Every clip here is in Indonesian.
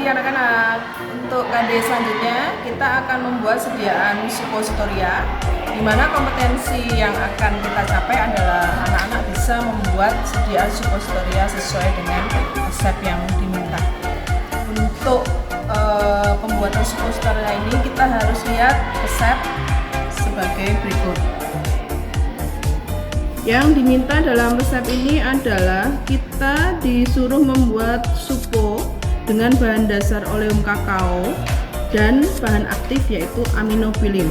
anak-anak, untuk KD selanjutnya kita akan membuat sediaan suppositoria, di mana kompetensi yang akan kita capai adalah anak-anak bisa membuat sediaan suppositoria sesuai dengan resep yang diminta. Untuk pembuatan suppositoria ini kita harus lihat resep sebagai berikut. Yang diminta dalam resep ini adalah kita disuruh membuat suppo dengan bahan dasar oleum kakao dan bahan aktif yaitu aminopilin.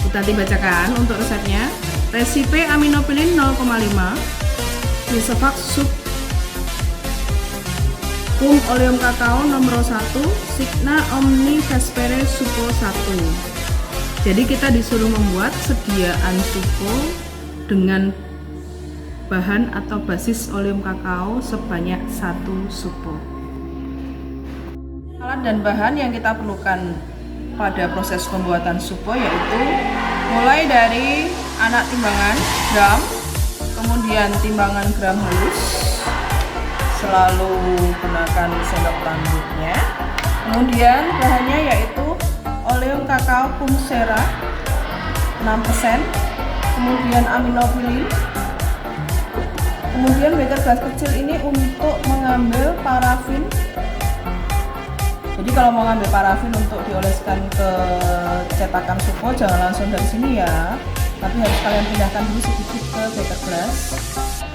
Kita dibacakan untuk resepnya. Resipe aminopilin 0,5, Lisovac sup cum oleum kakao nomor 1, Signa Omni Vespere suppo 1. Jadi kita disuruh membuat sediaan suppo dengan bahan atau basis oleum kakao sebanyak 1 suppo. Alat dan bahan yang kita perlukan pada proses pembuatan suppo yaitu mulai dari anak timbangan gram, kemudian timbangan gram halus, selalu gunakan sendok rambutnya. Kemudian bahannya yaitu oleum kakao cum sera 6%, kemudian aminopilin, kemudian beker gelas kecil ini untuk mengambil parafin. Jadi kalau mau ngambil parafin untuk dioleskan ke cetakan suppo jangan langsung dari sini ya, tapi harus kalian pindahkan dulu sedikit ke beker gelas.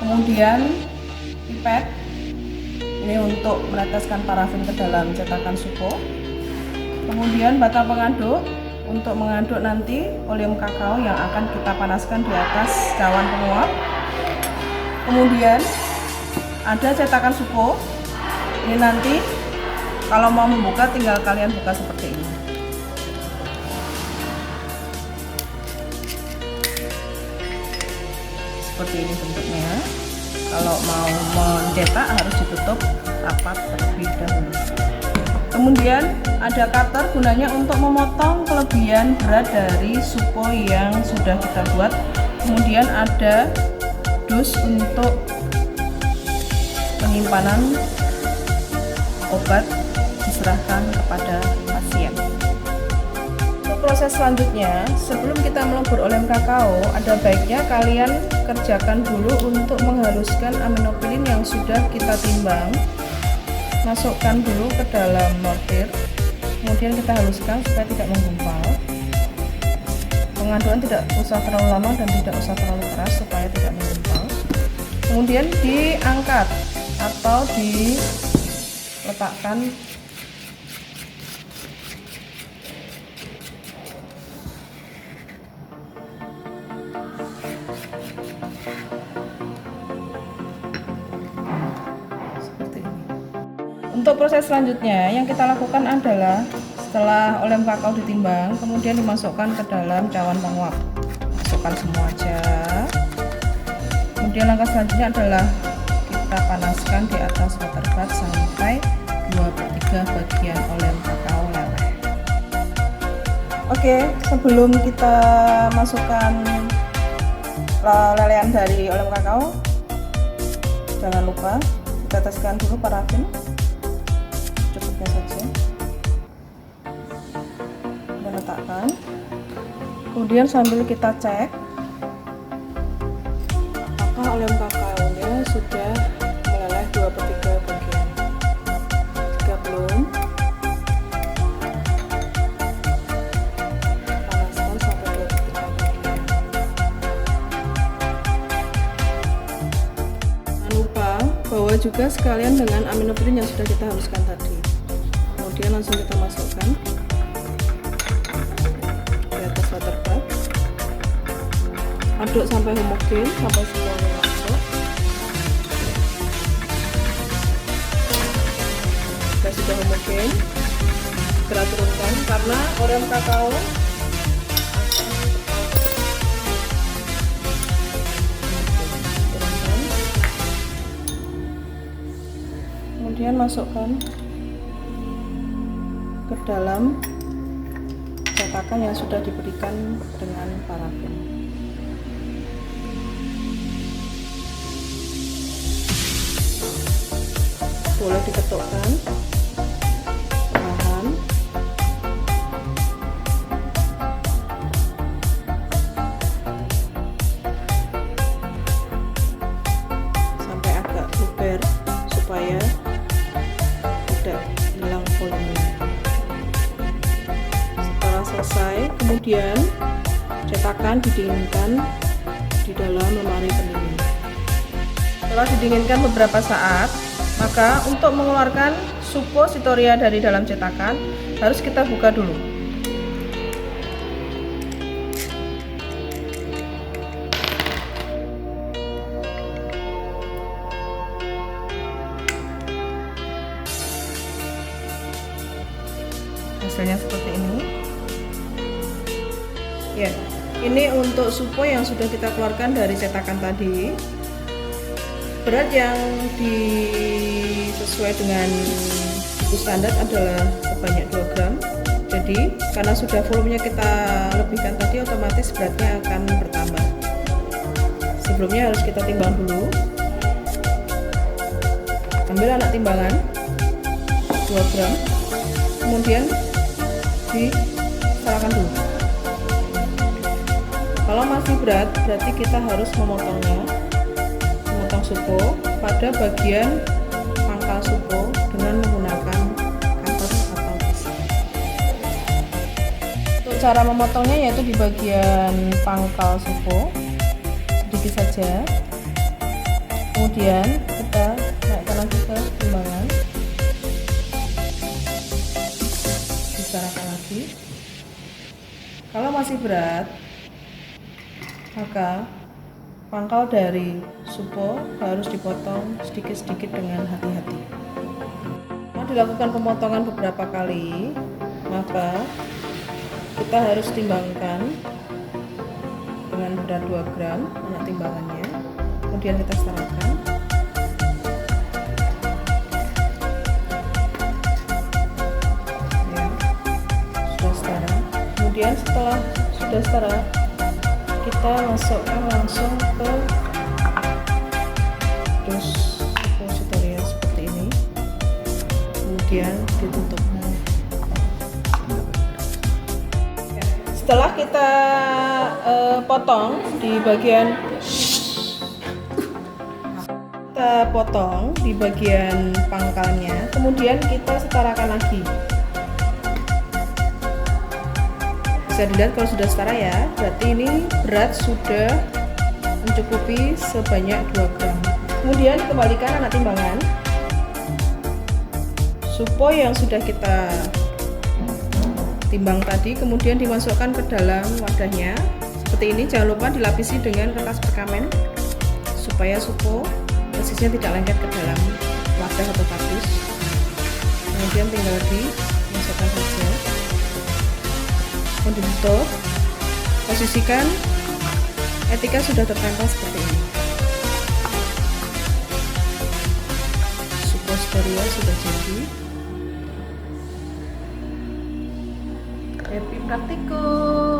Kemudian pipet ini untuk meneteskan parafin ke dalam cetakan suppo. Kemudian bata pengaduk untuk mengaduk nanti oleum kakao yang akan kita panaskan di atas cawan penguap. Kemudian ada cetakan suppo. Ini nanti kalau mau membuka tinggal kalian buka seperti ini. Seperti ini bentuknya. Kalau mau mencetak harus ditutup rapat terlebih dahulu. Kemudian ada cutter gunanya untuk memotong kelebihan berat dari suppo yang sudah kita buat. Kemudian ada dus untuk penyimpanan obat diserahkan kepada pasien. Untuk proses selanjutnya, sebelum kita melebur oleum kakao, ada baiknya kalian kerjakan dulu untuk menghaluskan aminopilin yang sudah kita timbang. Masukkan dulu ke dalam mortir, kemudian kita haluskan supaya tidak menggumpal. Pengaduan tidak usah terlalu lama dan tidak usah terlalu keras supaya tidak menggumpal. Kemudian diangkat atau diletakkan Untuk proses selanjutnya yang kita lakukan adalah setelah oleum kakao ditimbang, kemudian dimasukkan ke dalam cawan penguap. Masukkan semua aja. Kemudian langkah selanjutnya adalah kita panaskan di atas water bath sampai 2/3 bagian oleum kakao leleh. Oke, sebelum kita masukkan lelehan dari oleum kakao, jangan lupa kita teskan dulu parafin. Cukupnya saja dan letakkan. Kemudian sambil kita cek apakah oleum kakaonya sudah meleleh 2/3 bagian. Jika belum, panaskan sampai 2/3 bagian. Jangan lupa bawa juga sekalian dengan aminopilin yang sudah kita haluskan tadi. Kemudian langsung kita masukkan di atas water bath. Aduk sampai homogen, sampai semuanya masuk. Jika sudah homogen, segera turunkan karena oleum kakao kemudian masukkan ke dalam cetakan yang sudah diberikan dengan parafin. Boleh diketukkan selesai. Kemudian cetakan didinginkan di dalam lemari pendingin. Setelah didinginkan beberapa saat, maka untuk mengeluarkan suppositoria dari dalam cetakan harus kita buka dulu. Hasilnya seperti ini. Ya, ini untuk suppo yang sudah kita keluarkan dari cetakan tadi. Berat yang sesuai dengan buku standar adalah sebanyak 2 gram. Jadi karena sudah volumenya kita lebihkan tadi, otomatis beratnya akan bertambah. Sebelumnya harus kita timbang dulu. Ambil anak timbangan 2 gram, kemudian disalahkan dulu. Kalau masih berat, berarti kita harus memotong suppo pada bagian pangkal suppo dengan menggunakan cutter atau pisau. Untuk cara memotongnya yaitu di bagian pangkal suppo sedikit saja, kemudian kita naikkan lagi ke timbangan, disarakan lagi. Kalau masih berat, maka pangkal dari suppo harus dipotong sedikit-sedikit dengan hati-hati. Setelah dilakukan pemotongan beberapa kali, maka kita harus timbangkan dengan berat 2 gram anak timbangannya, kemudian kita setarakan. Ya, sudah setara. Kemudian setelah sudah setara, kita masukkan langsung ke dus suppositoria seperti ini, kemudian ditutup. Setelah kita potong di bagian pangkalnya, kemudian kita setarakan lagi. Bisa dilihat kalau sudah setara ya, berarti ini berat sudah mencukupi sebanyak 2 gram. Kemudian kembalikan anak timbangan suppo yang sudah kita timbang tadi, kemudian dimasukkan ke dalam wadahnya seperti ini. Jangan lupa dilapisi dengan kertas perkamen supaya suppo posisinya tidak lengket ke dalam wadah atau kardus. Kemudian tinggal dimasukkan saja, ditutup, posisikan. Etika sudah tertempel seperti ini. Suppositoria sudah jadi. Happy praktikum.